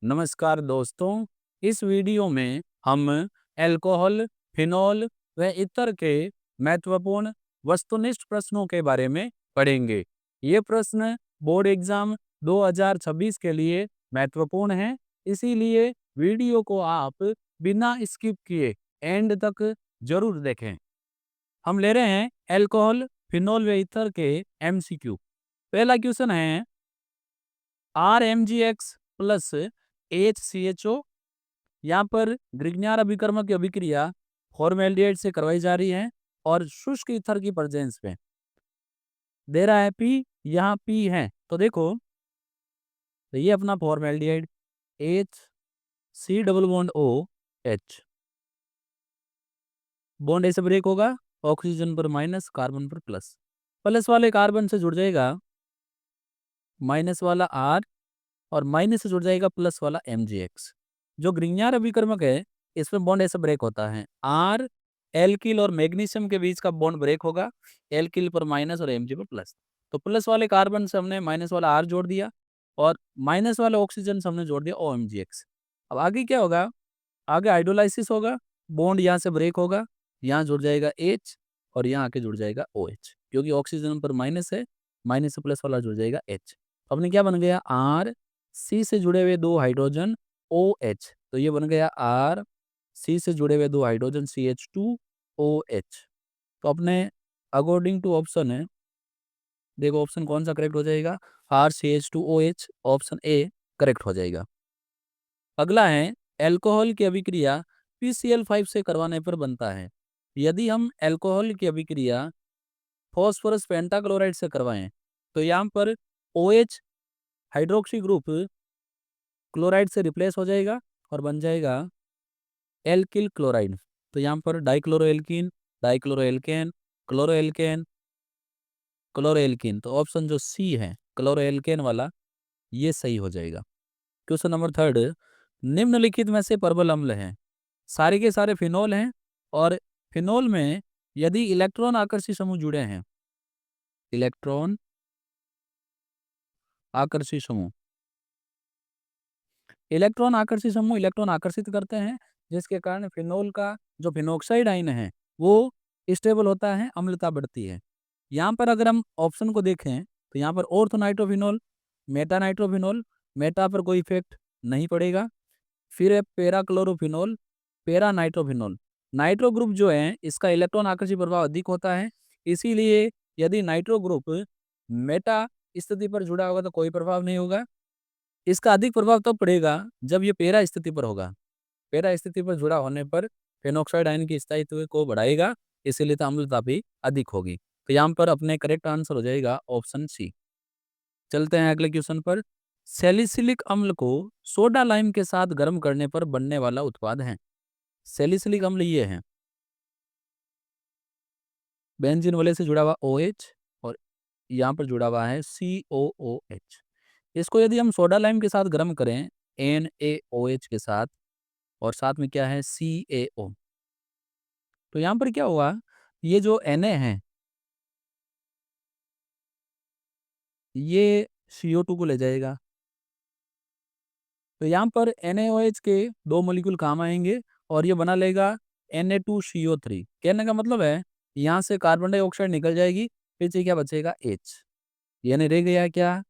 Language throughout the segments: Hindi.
नमस्कार दोस्तों, इस वीडियो में हम अल्कोहल, फिनॉल व इतर के महत्वपूर्ण वस्तुनिष्ठ प्रश्नों के बारे में पढ़ेंगे। ये प्रश्न बोर्ड एग्जाम 2026 के लिए महत्वपूर्ण हैं, इसीलिए वीडियो को आप बिना स्किप किए एंड तक जरूर देखें। हम ले रहे हैं अल्कोहल, फिनॉल व इतर के एमसीक्यू। पहला क्वेश्चन है RMgX प्लस HCHO। यहाँ पर ग्रिग्नार अभिकर्मक की अभिक्रिया फॉर्मेल्डिहाइड से करवाई जा रही है और शुष्क ईथर की प्रेजेंस में दे रहा है P, यहाँ P है तो देखो, तो ये अपना formaldehyde H C double bond O H, bond ऐसे ब्रेक होगा, ऑक्सीजन पर माइनस, कार्बन पर प्लस। प्लस वाले कार्बन से जुड़ जाएगा माइनस वाला R और माइनस से जुड़ जाएगा प्लस वाला MgX। जो ग्रिग्नार अभिकर्मक है इसमें बॉन्ड ऐसे ब्रेक होता है, R एल्किल और मैग्नीशियम के बीच का बॉन्ड ब्रेक होगा, एल्किल पर माइनस और Mg पर प्लस। तो प्लस वाले कार्बन से हमने माइनस वाला R जोड़ दिया और माइनस वाले ऑक्सीजन से हमने जोड़ दिया OMgX। अब आगे क्या होगा, आगे हाइड्रोलाइसिस होगा, बॉन्ड यहाँ से ब्रेक होगा, यहाँ जुड़ जाएगा H और यहाँ आके जुड़ जाएगा OH, क्योंकि ऑक्सीजन पर माइनस है, माइनस से प्लस वाला जुड़ जाएगा H। अपने क्या बन गया, R C से जुड़े हुए दो हाइड्रोजन OH, तो ये बन गया R C से जुड़े हुए दो हाइड्रोजन CH2OH। तो अपने अकॉर्डिंग टू ऑप्शन है, देखो ऑप्शन कौन सा करेक्ट हो जाएगा, RCH2OH, ऑप्शन ए करेक्ट हो जाएगा। अगला है अल्कोहल की अभिक्रिया PCl5 से करवाने पर बनता है। यदि हम अल्कोहल की अभिक्रिया फॉस्फोरस पेंटाक्लोराइड से करवाएं तो यहाँ पर OH हाइड्रोक्सी ग्रुप क्लोराइड से रिप्लेस हो जाएगा और बन जाएगा एल्किल क्लोराइड। तो यहाँ पर डाइक्लोरोएल्कीन, डाइक्लोरोएल्केन, क्लोरोएल्केन, क्लोरोएल्कीन, तो ऑप्शन जो सी है क्लोरोएल्केन वाला ये सही हो जाएगा। क्वेश्चन नंबर थर्ड, निम्नलिखित में से प्रबल अम्ल हैं, सारे के सारे फिनॉल हैं और फिनॉल में यदि इलेक्ट्रॉन आकर्षी समूह जुड़े हैं, इलेक्ट्रॉन आकर्षी समूह, इलेक्ट्रॉन आकर्षी समूह इलेक्ट्रॉन आकर्षित करते हैं, जिसके कारण फिनॉल का जो फिनोक्साइड आयन है वो स्टेबल होता है, अम्लता बढ़ती है। यहाँ पर अगर हम ऑप्शन को देखें तो यहाँ पर ortho nitrophenol, Meta nitrophenol, Meta पर कोई इफेक्ट नहीं पड़ेगा। फिर है पेरा क्लोरोफिनॉल, पेरा नाइट्रोफिनॉल। नाइट्रो ग्रुप जो है इसका इलेक्ट्रॉन आकर्षी प्रभाव अधिक होता है, इसीलिए यदि नाइट्रो ग्रुप मेटा स्थिति पर जुड़ा होगा तो कोई प्रभाव नहीं होगा। इसका अधिक प्रभाव तब पड़ेगा जब ये पेरा स्थिति पर होगा। पेरा स्थिति पर जुड़ा होने पर फेनोक्साइड आयन की स्थायित्व को बढ़ाएगा, इसीलिए तो अम्लता भी अधिक होगी। तो यहाँ पर अपने करेक्ट आंसर हो जाएगा ऑप्शन सी। चलते हैं अगले क्वेश्चन पर। सैलिसिलिक अम्ल को सोडा लाइम के साथ गर्म करने पर बनने वाला उत्पाद है। सैलिसिलिक अम्ल ये है, बेंजीन वाले से जुड़ा हुआ OH और यहाँ पर जुड़ा हुआ है COOH। इसको यदि हम सोडा लाइम के साथ गर्म करें NaOH के साथ और साथ में क्या है CaO, तो यहाँ पर क्या हुआ, ये जो Na है ये CO2 को ले जाएगा, तो यहाँ पर NaOH के दो मॉलिक्यूल काम आएंगे और ये बना लेगा Na2CO3। कहने का मतलब है यहाँ से कार्बन डाइऑक्साइड निकल जाएगी, फिर से क्या बचेगा H, यानी रह गया क्या,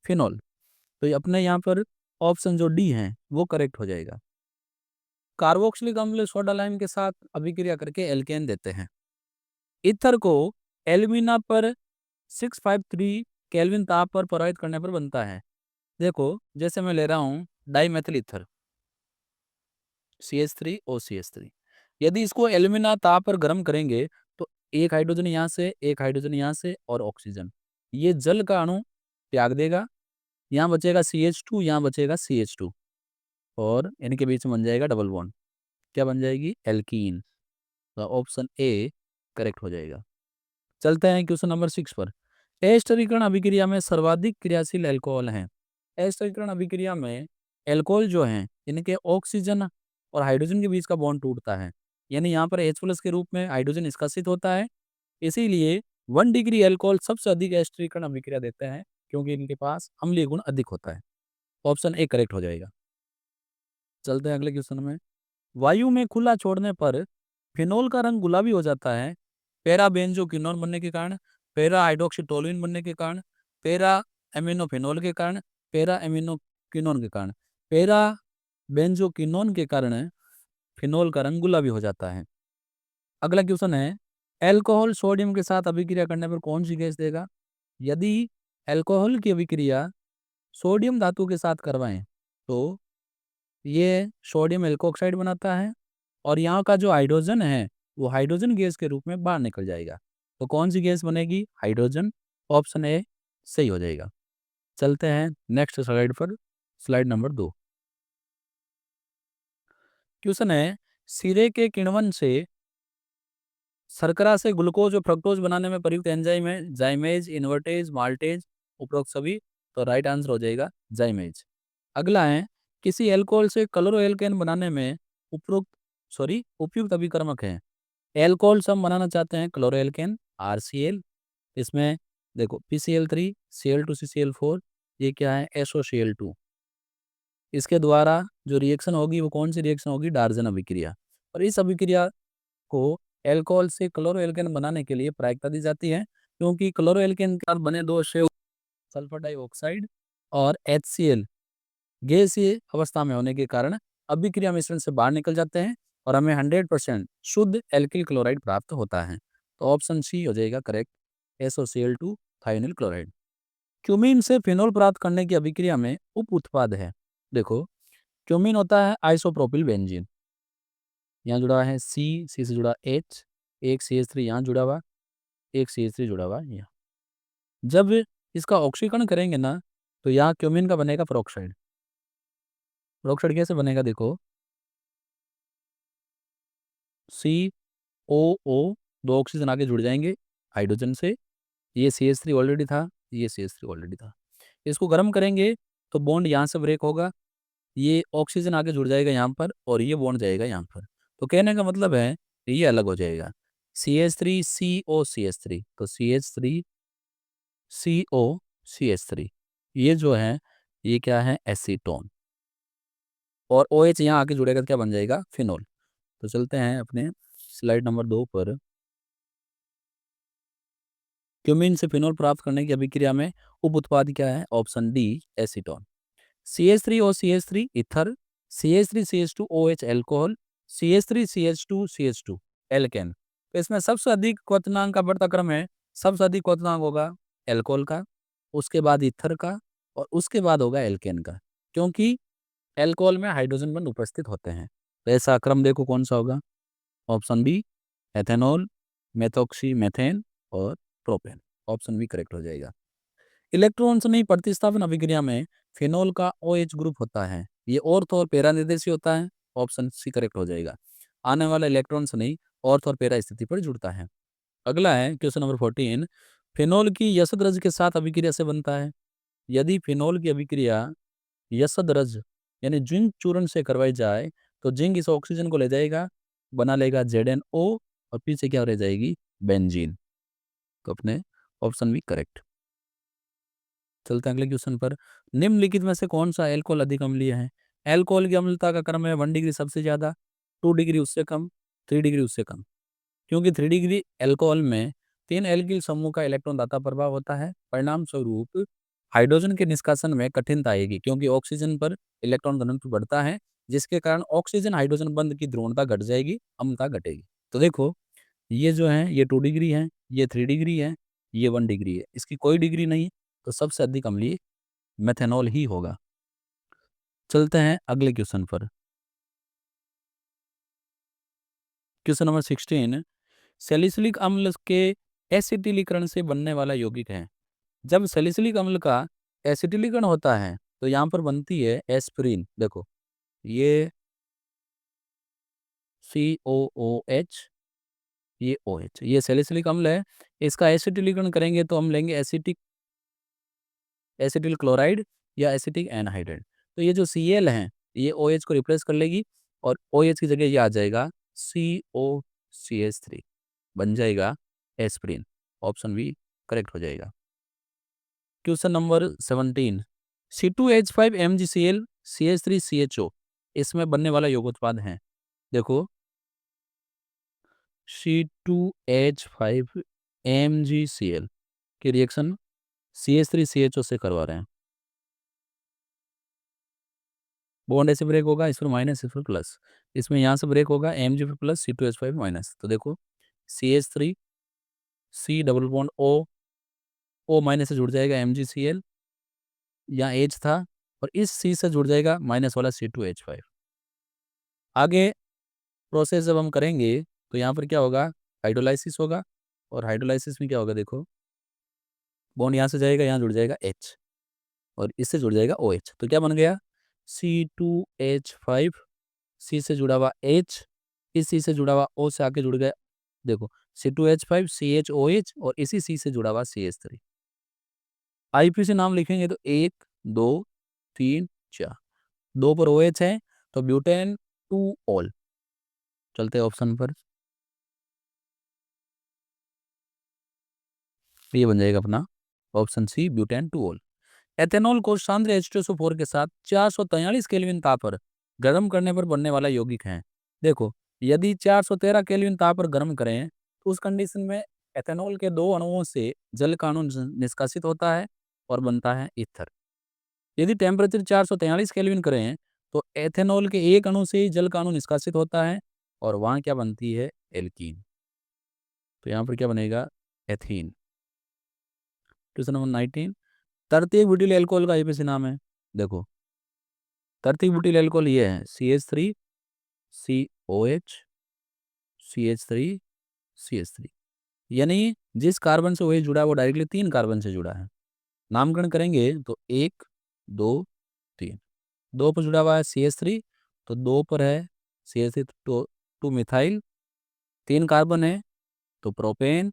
फिनॉल। तो ये अपने यहाँ पर ऑप्शन जो डी है वो करेक्ट हो जाएगा। कार्बोक्सिलिक अम्ल सोडा लाइम के साथ अभिक्रिया करके एल्केन देते हैं। ईथर को एल्यूमिना पर 653 केल्विन ताप पर प्रभावित करने पर बनता है। देखो जैसे मैं ले रहा हूँ डाइमेथिल ईथर CH3OCH3, यदि इसको एल्यूमिना ताप पर गर्म करेंगे तो एक हाइड्रोजन यहाँ से, एक हाइड्रोजन यहाँ से और ऑक्सीजन, ये जल का अणु त्याग देगा, यहाँ बचेगा CH2, यहाँ बचेगा CH2 और इनके बीच में बन जाएगा डबल बॉन्ड, क्या बन जाएगी, एल्कीन। तो ऑप्शन ए करेक्ट हो जाएगा। चलते हैं क्वेश्चन नंबर 6 पर। अस्थिरीकरण अभिक्रिया में सर्वाधिक क्रियाशील अल्कोहल हैं। अस्थिरीकरण अभिक्रिया में अल्कोहल जो हैं इनके ऑक्सीजन और हाइड्रोजन के बीच का बॉन्ड टूटता है, यानी यहाँ पर H+ के रूप में हाइड्रोजन निष्कासित होता है, इसीलिए 1 डिग्री अल्कोहल सबसे अधिक अस्थिरीकरण अभिक्रिया देते हैं, क्योंकि इनके पास अम्लीय गुण अधिक होता है। ऑप्शन ए करेक्ट हो जाएगा। चलते हैं अगले क्वेश्चन में। वायु में खुला छोड़ने पर फिनोल का रंग गुलाबी हो जाता है पैरा बेंजोक्विनोन बनने के कारण, पैरा हाइड्रोक्सीटोलुइन बनने के कारण, पैरा एमिनोफिनोल के कारण, पैरा एमिनोक्विनोन के कारण। पैरा बेंजोक्विनोन के कारण फिनोल का रंग गुलाबी हो जाता है। अगला क्वेश्चन है, एल्कोहल सोडियम के साथ अभिक्रिया करने पर कौन सी गैस देगा? यदि एल्कोहल की अभिक्रिया सोडियम धातु के साथ करवाएं तो ये सोडियम एल्कोक्साइड बनाता है और यहाँ का जो हाइड्रोजन है वो हाइड्रोजन गैस के रूप में बाहर निकल जाएगा। तो कौन सी गैस बनेगी? हाइड्रोजन। ऑप्शन ए सही हो जाएगा। चलते हैं नेक्स्ट स्लाइड पर, स्लाइड नंबर 2। क्वेश्चन है, सिरे के किण्वन से शर्करा से ग्लूकोज और फ्रक्टोज बनाने में प्रयुक्त एंजाइम है जाइमेज, इन्वर्टेज, माल्टेज, उपरोक्त सभी। तो राइट आंसर हो जाएगा जाइमेज। अगला है, किसी एल्कोहल से क्लोरोएल्केन बनाने में उपयुक्त अभिकर्मक है। एल्कोहल से हम बनाना चाहते हैं क्लोरोएल्केन RCl। इसमें देखो PCl3 Cl2CCl4, ये क्या है? SOCl2। इसके द्वारा जो रिएक्शन होगी वो कौन सी रिएक्शन होगी? डार्जन अभिक्रिया। और इस अभिक्रिया को एल्कोहल से क्लोरोएल्केन बनाने के लिए प्रायिकता दी जाती है, क्योंकि क्लोरोएल्केन के साथ बने दो अवयव सल्फर डाइऑक्साइड और HCl गैसीय अवस्था में होने के कारण अभिक्रिया मिश्रण से बाहर निकल जाते हैं और हमें 100% शुद्ध एल्किल क्लोराइड प्राप्त होता है। तो ऑप्शन सी हो जाएगा correct, SOCl2 thionyl chloride. Cumene से फिनोल प्राप्त करने की अभिक्रिया में उप उत्पाद है। देखो, क्यूमीन होता है आइसोप्रोपिल बेंजीन, यहाँ जुड़ा है सी से जुड़ा H, एक CH3 यहाँ जुड़ा हुआ, एक CH3 जुड़ा हुआ यहाँ। जब इसका ऑक्सीकरण करेंगे ना तो यहाँ क्यूमीन का बनेगा पेरोक्साइड। पेरोक्साइड कैसे बनेगा? देखो, COO, दो ऑक्सीजन आगे जुड़ जाएंगे हाइड्रोजन से, ये CH3 ऑलरेडी था, ये CH3 ऑलरेडी था। इसको गर्म करेंगे तो बॉन्ड यहाँ से ब्रेक होगा, ये ऑक्सीजन आगे जुड़ जाएगा यहाँ पर और ये बॉन्ड जाएगा यहाँ पर। तो कहने का मतलब है ये अलग हो जाएगा, CH3COCH3, तो CH3COCH3 ये जो है ये क्या है? एसीटोन। और OH यहाँ आके जुड़ेगा तो क्या बन जाएगा? फिनोल। तो चलते हैं अपने स्लाइड नंबर 2 पर। क्यूमीन से फिनोल प्राप्त करने की अभिक्रिया में उप उत्पाद क्या है? Option D acetone. CH3OCH3 ether, CH3CH2OH alcohol, CH3CH2CH2 alkane. तो इसमें सबसे अधिक क्वथनांक का बढ़ता क्रम है, सबसे अधिक क्वथनांक होगा एल्कोहल का, उसके बाद ईथर का और उसके बाद होगा एल्केन का, क्योंकि एल्कोहल में हाइड्रोजन बंध उपस्थित होते हैं। तो ऐसा क्रम देखो कौन सा होगा? Option B ethanol, methoxy methane और प्रोपेन। ऑप्शन बी करेक्ट हो जाएगा। इलेक्ट्रॉन्स नहीं प्रतिस्थापन अभिक्रिया में फिनोल का OH ग्रुप होता है, ये ऑर्थ और पैरा निर्देशीय होता है। ऑप्शन सी करेक्ट हो जाएगा। आने वाला इलेक्ट्रॉन्स नहीं ऑर्थ और पैरा स्थिति पर जुड़ता है। अगला है क्वेश्चन नंबर 14, फिनोल की यसद रज के साथ अभिक्रिया से बनता है। यदि फिनोल की अभिक्रिया यसद रज यानी जिंक चूर्ण से करवाई जाए तो जिंक इस ऑक्सीजन को ले जाएगा, बना लेगा ZnO और पीछे क्या रह जाएगी? बेंजीन। तो अपने ऑप्शन बी करेक्ट। चलते हैं अगले क्वेश्चन पर। निम्नलिखित में से कौन सा एल्कोहल अधिक अम्लीय है? एल्कोहल की अम्लता का क्रम है 1 डिग्री सबसे ज्यादा, 2 डिग्री उससे कम, 3 डिग्री उससे कम। क्योंकि 3 डिग्री एल्कोहल में 3 एल्किल समूह का इलेक्ट्रॉन दाता प्रभाव होता है, परिणाम स्वरूप हाइड्रोजन के निष्कासन में कठिनता आएगी, क्योंकि ऑक्सीजन पर इलेक्ट्रॉन घनत्व बढ़ता है, जिसके कारण ऑक्सीजन हाइड्रोजन बंध की ध्रुवणता घट जाएगी, अम्लता घटेगी। तो देखो, ये जो है ये 2 डिग्री है, ये 3 डिग्री है, ये 1 डिग्री है, इसकी कोई डिग्री नहीं है, तो सबसे अधिक अम्लीय मेथेनॉल ही होगा। चलते हैं अगले क्वेश्चन पर। क्वेश्चन नंबर 16, सैलिसिलिक अम्ल के एसिटिलीकरण से बनने वाला यौगिक है। जब सैलिसिलिक अम्ल का एसिटिलीकरण होता है तो यहाँ पर बनती है एस्पिरिन। देखो, ये COOH, ये OH, ये सैलिसिलिक अम्ल है। इसका एसिटिलीकरण करेंगे तो हम लेंगे एसिटिल क्लोराइड या एसिटिक एनहाइड्राइड। तो ये जो Cl है ये OH को रिप्लेस कर लेगी और OH की जगह ये आ जाएगा COCH3, बन जाएगा एस्पिरिन। ऑप्शन बी करेक्ट हो जाएगा। Question number 17, C2H5 MgCl CH3CHO इसमें बनने वाला योगोत्पाद है। देखो C2H5MgCl की रिएक्शन CH3CHO से करवा रहे हैं। बॉन्ड ऐसे ब्रेक होगा, इस पर माइनस, इस पर प्लस। इसमें यहाँ से ब्रेक होगा Mg फिर प्लस C2H5 माइनस। तो देखो CH3 C double bond O minus से जुड़ जाएगा MgCl, यहाँ H था, और इस C से जुड़ जाएगा माइनस वाला C2H5। आगे प्रोसेस जब हम करेंगे तो यहाँ पर क्या होगा, हाइड्रोलाइसिस होगा, और हाइड्रोलाइसिस में क्या होगा, देखो बॉन्ड यहाँ से जाएगा, यहाँ जुड़ जाएगा H, और इससे जुड़ जाएगा OH। तो क्या बन गया, C2H5, C से जुड़ा हुआ H, इस C से जुड़ा हुआ O से आके जुड़ गया, देखो C2H5 CHOH, और इसी C से जुड़ा हुआ CH3। आईपीसी नाम लिखेंगे तो 1 2 3 4, 2 पर OH है तो ब्यूटेन 2 ऑल। चलते हैं ऑप्शन पर, ये बन जाएगा अपना option C, butane 2 ol. Ethanol को सांद्र H2SO4 के साथ 443 केल्विन ताप पर गर्म करने पर बनने वाला यौगिक है। देखो यदि 413 केल्विन ताप पर गर्म करें तो उस कंडीशन में एथेनॉल के 2 अणुओं से जल का अणु निष्कासित होता है और बनता है ईथर। यदि टेम्परेचर 443 केल्विन करें तो एथेनॉल के एक अणु से ही जल का अणु निष्कासित होता है और वहां क्या बनती है, एल्कीन। तो यहाँ पर क्या बनेगा, एथीन। क्वेश्चन नंबर 19, तृतीयक ब्यूटिल एल्कोहल का आईपीसी नाम है। देखो तृतीयक ब्यूटिल एल्कोहल ये है CH3 COH CH3 CH3, यानी जिस कार्बन से OH जुड़ा है वो डायरेक्टली 3 कार्बन से जुड़ा है। नामकरण करेंगे तो 1 2 3, 2 पर जुड़ा हुआ है CH3, तो 2 पर है CH3 तो 2 मिथाइल, 3 कार्बन है तो प्रोपेन,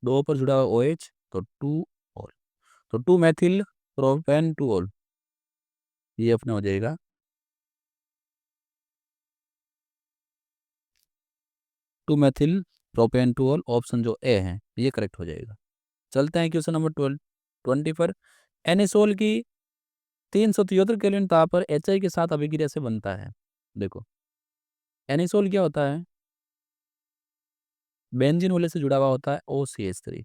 2 पर जुड़ा हुआ OH तो 2 ऑल, तो 2 मैथिल प्रोपेन 2 ऑल, ये अपना हो जाएगा 2 मैथिल प्रोपेन 2 ऑल, ऑप्शन जो ए है ये करेक्ट हो जाएगा। चलते हैं क्वेश्चन नंबर 20 पर। एनिसोल की 373 केल्विन ताप पर HI के साथ अभिक्रिया से बनता है। देखो एनिसोल क्या होता है, बेंजीन वाले से जुड़ा हुआ होता है OCH3।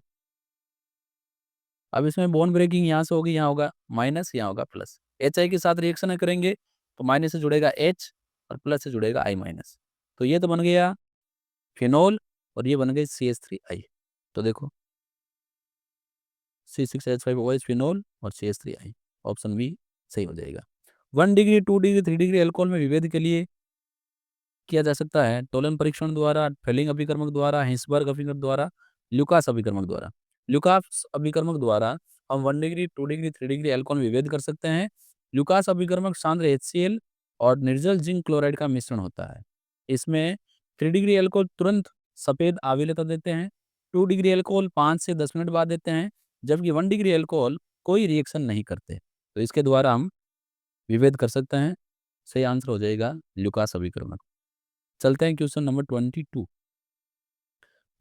अब इसमें बॉन्ड ब्रेकिंग यहाँ से होगी, यहाँ होगा माइनस, यहाँ होगा प्लस। HI के साथ रिएक्शन करेंगे तो माइनस से जुड़ेगा H और प्लस से जुड़ेगा I माइनस। तो ये तो बन गया फिनोल और ये बन गई CH3I। तो देखो C6H5OH फिनोल और CH3I, ऑप्शन बी सही हो जाएगा। 1 डिग्री 2 डिग्री 3 डिग्री अल्कोहल में विभेद के लिए किया जा सकता है टोलन परीक्षण द्वारा, फेलिंग अभिकर्मक द्वारा, हिंसबर्ग अभिकर्मक द्वारा, ल्यूकास अभिकर्मक द्वारा। ल्यूकास अभिकर्मक द्वारा हम 1 डिग्री 2 डिग्री 3 डिग्री अल्कोहल में विभेद कर सकते हैं। ल्यूकास अभिकर्मक सांद्र HCl और निर्जल जिंक क्लोराइड का मिश्रण होता है। इसमें 3 डिग्री अल्कोहल तुरंत सफेद आविलता देते हैं, 2 डिग्री अल्कोहल 5 से 10 मिनट बाद देते हैं, जबकि 1 डिग्री अल्कोहल कोई रिएक्शन नहीं करते। तो इसके द्वारा हम विभेद कर सकते हैं। सही आंसर हो जाएगा ल्यूकास अभिकर्मक। चलते हैं क्वेश्चन नंबर 22।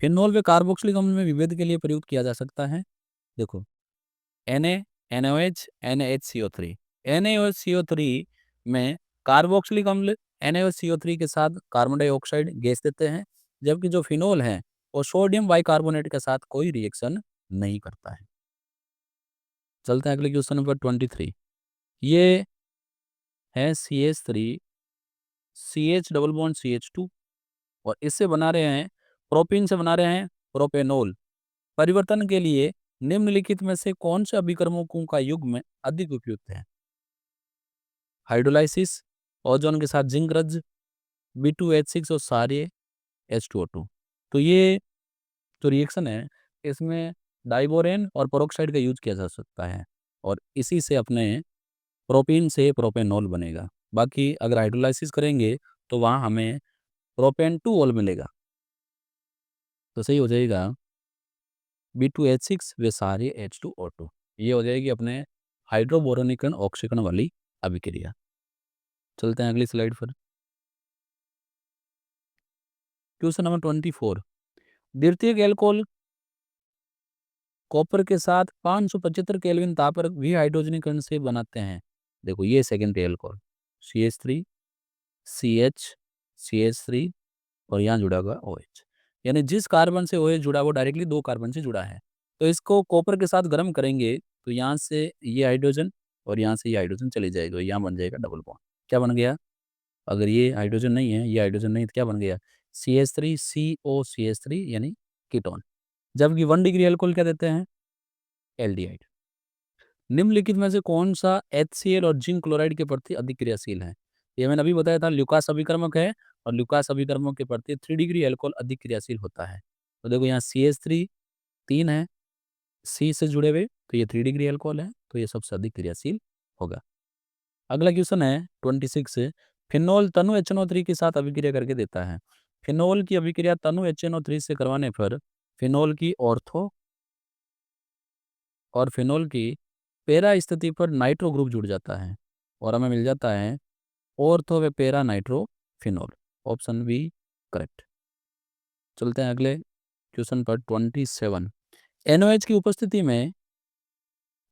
फिनोल व कार्बोक्सिलिक अम्ल में विभेद के लिए प्रयुक्त किया जा सकता है। देखो Na NaOH NaHCO3, NaOHCO3 में कार्बोक्सिलिक अम्ल NaOHCO3 के साथ कार्बन डाइऑक्साइड गैस देते हैं, जबकि जो फिनोल है वो सोडियम बाइकार्बोनेट के साथ कोई रिएक्शन नहीं करता है। चलते हैं अगले क्वेश्चन नंबर 23। ये है CH3 CH double bond CH2 और इससे बना रहे हैं, प्रोपीन से बना रहे हैं प्रोपेनॉल। परिवर्तन के लिए निम्नलिखित में से कौन से अभिकर्मकों का युग्म अधिक उपयुक्त है? हाइड्रोलाइसिस, ओजोन के साथ जिंक रज, B2H6 और सारे H2O2। तो ये जो रिएक्शन है इसमें डाइबोरेन और पेरोक्साइड का यूज किया जा सकता है और इसी से अपने प्रोपीन से प्रोपेनॉल बनेगा। बाकी अगर हाइड्रोलाइसिस करेंगे तो वहाँ हमें प्रोपेन 2 ऑल मिलेगा। तो सही हो जाएगा B2H6 वे सारे H2O2। ये हो जाएगी अपने हाइड्रोबोरोनीकरण ऑक्सीकरण वाली अभिक्रिया। चलते हैं अगली स्लाइड पर। Question number 24। द्वितीयक एल्कोहल कॉपर के साथ 575 केल्विन ताप पर विहाइड्रोजनीकरण से बनाते हैं। देखो ये सेकेंडरी एल्कोहल CH3 CH3 और यहाँ जुड़ा हुआ OH, यानी जिस कार्बन से OH जुड़ा वो डायरेक्टली 2 कार्बन से जुड़ा है। तो इसको कॉपर के साथ गर्म करेंगे तो यहाँ से ये हाइड्रोजन और यहाँ से ये हाइड्रोजन चली जाएगा, यहाँ बन जाएगा डबल बॉन्ड। क्या बन गया? अगर ये हाइड्रोजन नहीं है, ये हाइड्रोजन नहीं, तो क्या बन गया? CH3 COCH3 यानी कीटोन। जबकि 1 डिग्री अल्कोहल क्या देते हैं? एल्डिहाइड। निम्नलिखित में से कौन सा HCl और जिंक क्लोराइड के प्रति अधिक क्रियाशील है? ये मैंने अभी बताया था, ल्यूकास अभिकर्मक है और ल्यूकास अभिकर्मक के प्रति 3 डिग्री अल्कोहल अधिक क्रियाशील होता है। तो देखो यहाँ CH3 3 है, C से जुड़े हुए, तो ये 3 डिग्री अल्कोहल है, तो ये सबसे अधिक क्रियाशील होगा। अगला क्वेश्चन है 26, फिनोल तनु HNO3 के साथ अभिक्रिया करके देता है। फिनोल की अभिक्रिया तनु HNO3 से करवाने पर फिनोल की ऑर्थो और फिनोल की पैरा स्थिति पर नाइट्रो ग्रुप जुड़ जाता है और हमें मिल जाता है ऑर्थो व para nitro phenol. Option B correct. चलते हैं अगले क्वेश्चन पर 27। NOH की उपस्थिति में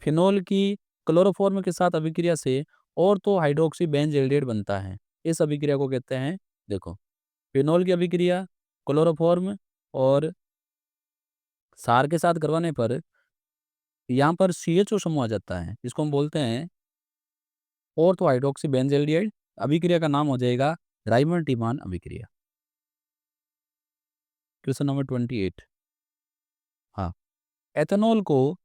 फिनोल की क्लोरोफॉर्म के साथ अभिक्रिया से ऑर्थो हाइड्रोक्सी बेंज एल्डिहाइड बनता है। इस अभिक्रिया को कहते हैं, देखो, फिनोल की अभिक्रिया क्लोरोफॉर्म और सार के साथ करवाने पर यहाँ पर CHO समूह आ जाता है, इसको हम बोलते हैं ऑर्थो हाइड्रोक्सी बेंज एल्डिहाइड। अभिक्रिया का नाम हो जाएगा राइमंड टीमान अभिक्रिया। Question number 28। हाँ, एथेनॉल को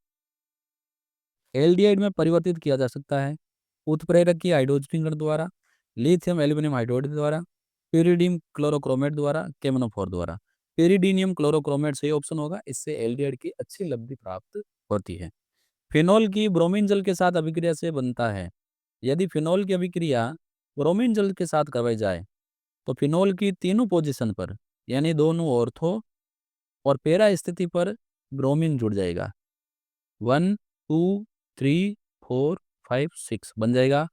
एल्डिहाइड में परिवर्तित किया जा सकता है उत्प्रेरक की हाइड्रोजनीकरण द्वारा, लिथियम एल्यूमिनियम हाइड्रोडाइड द्वारा, pyridine क्लोरोक्रोमेट द्वारा, केमनोफोर द्वारा। pyridinium क्लोरोक्रोमेट सही ऑप्शन होगा, इससे एल्डिहाइड की अच्छी लब्धि प्राप्त होती है। फिनोल की ब्रोमीन जल के साथ अभिक्रिया से बनता है। यदि फिनोल की अभिक्रिया ब्रोमीन जल के साथ करवाई जाए तो फिनोल की तीनों पोजीशन पर, यानी दोनों ऑर्थो और पैरा स्थिति पर ब्रोमीन जुड़ जाएगा। 1 2 3 4 5 6 बन जाएगा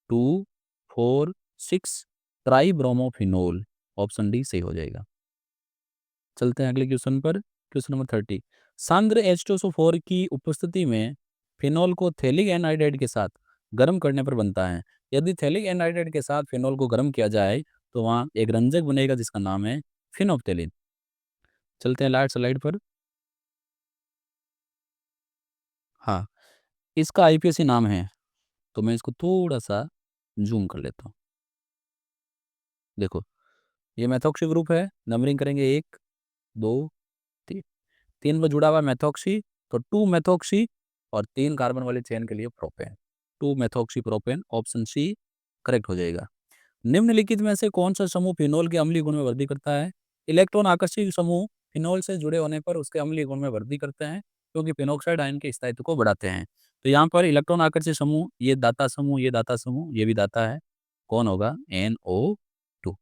2 4 6 ट्राई ब्रोमोफिनोल। ऑप्शन डी सही हो जाएगा। चलते हैं अगले क्वेश्चन पर। Question number 30। सांद्र H2SO4 की उपस्थिति में फिनोल को थैलिक एनहाइड्राइड के साथ गर्म करने पर बनता है। यदि थैलिक एनहाइड्राइड के साथ फिनोल को गर्म किया जाए तो वहाँ एक रंजक बनेगा जिसका नाम है फिनोप्थेलिन। चलते हैं लास्ट स्लाइड पर। हाँ, इसका आईपीएसी नाम है, तो मैं इसको थोड़ा सा जूम कर लेता हूँ। देखो, ये मेथॉक्सी ग्रुप है, नंबरिंग करेंगे 1 2 3, 3 पर जुड़ा हुआ मेथॉक्सी, तो 2 मेथॉक्सी और 3 कार्बन वाले चेन के लिए propane, 2 methoxy propane. Option C correct हो जाएगा। निम्नलिखित में से कौन सा समूह फिनोल के अम्लीय गुण में वृद्धि करता है? इलेक्ट्रॉन आकर्षी समूह फिनोल से जुड़े होने पर उसके अम्लीय गुण में वृद्धि करते हैं, क्योंकि फिनोक्साइड आयन के स्थायित्व को बढ़ाते हैं। तो यहाँ पर इलेक्ट्रॉन आकर्षी समूह, ये दाता समूह, ये दाता समूह, ये भी दाता है, कौन होगा? NO2।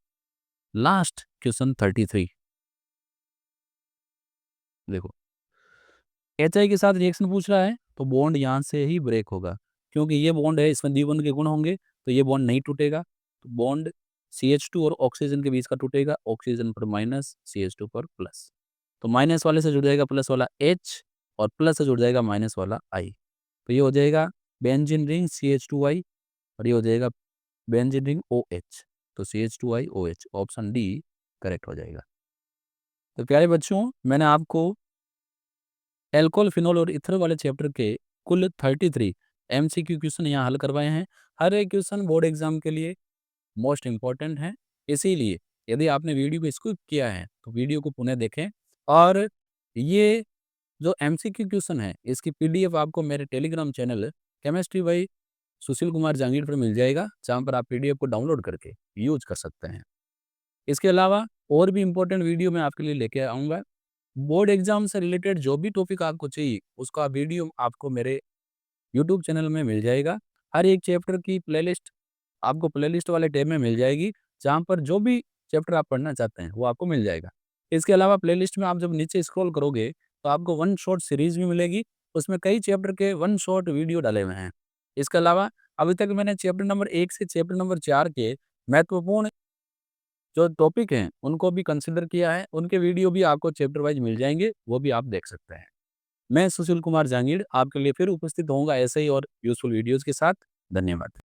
Last question 33। देखो, HI के साथ रिएक्शन पूछ रहा है तो बॉन्ड यहाँ से ही ब्रेक होगा, क्योंकि ये बॉन्ड है, इसमें द्विबंध के गुण होंगे, तो ये बॉन्ड नहीं टूटेगा। तो बॉन्ड CH2 और ऑक्सीजन के बीच का टूटेगा, ऑक्सीजन पर माइनस, CH2 पर प्लस। तो माइनस वाले से जुड़ जाएगा प्लस वाला H और प्लस से जुड़ जाएगा माइनस वाला I। तो ये हो जाएगा बेंजीन रिंग CH2I और ये हो जाएगा बेंजीन रिंग OH। तो CH2I OH, option D correct हो जाएगा। तो प्यारे बच्चों, मैंने आपको एल्कोहल, फिनोल और इथर वाले चैप्टर के कुल 33 MCQ क्वेश्चन यहाँ हल करवाए हैं। हर एक क्वेश्चन बोर्ड एग्जाम के लिए मोस्ट इम्पॉर्टेंट है, इसीलिए यदि आपने वीडियो को स्किप किया है तो वीडियो को पुनः देखें। और ये जो MCQ क्वेश्चन है इसकी PDF आपको मेरे Telegram channel chemistry by Sushil Kumar Jahangir पर मिल जाएगा, जहाँ पर आप PDF को डाउनलोड करके यूज कर सकते हैं। इसके अलावा और भी इम्पोर्टेंट वीडियो मैं आपके लिए लेके आऊँगा। बोर्ड एग्जाम से रिलेटेड जो भी टॉपिक आपको चाहिए उसका वीडियो आपको मेरे यूट्यूब चैनल में मिल जाएगा। हर एक चैप्टर की प्लेलिस्ट आपको प्लेलिस्ट वाले टैब में मिल जाएगी, जहाँ पर जो भी चैप्टर आप पढ़ना चाहते हैं वो आपको मिल जाएगा। इसके अलावा प्लेलिस्ट में आप जब नीचे स्क्रॉल करोगे तो आपको वन शॉट सीरीज भी मिलेगी, उसमें कई चैप्टर के वन शॉट वीडियो डाले हुए हैं। इसके अलावा अभी तक मैंने चैप्टर नंबर 1 से चैप्टर नंबर 4 के महत्वपूर्ण जो टॉपिक हैं उनको भी कंसिडर किया है, उनके वीडियो भी आपको चैप्टर वाइज मिल जाएंगे, वो भी आप देख सकते हैं। मैं सुशील कुमार जहांगीर आपके लिए फिर उपस्थित होऊंगा ऐसे ही और यूजफुल वीडियोस के साथ। धन्यवाद।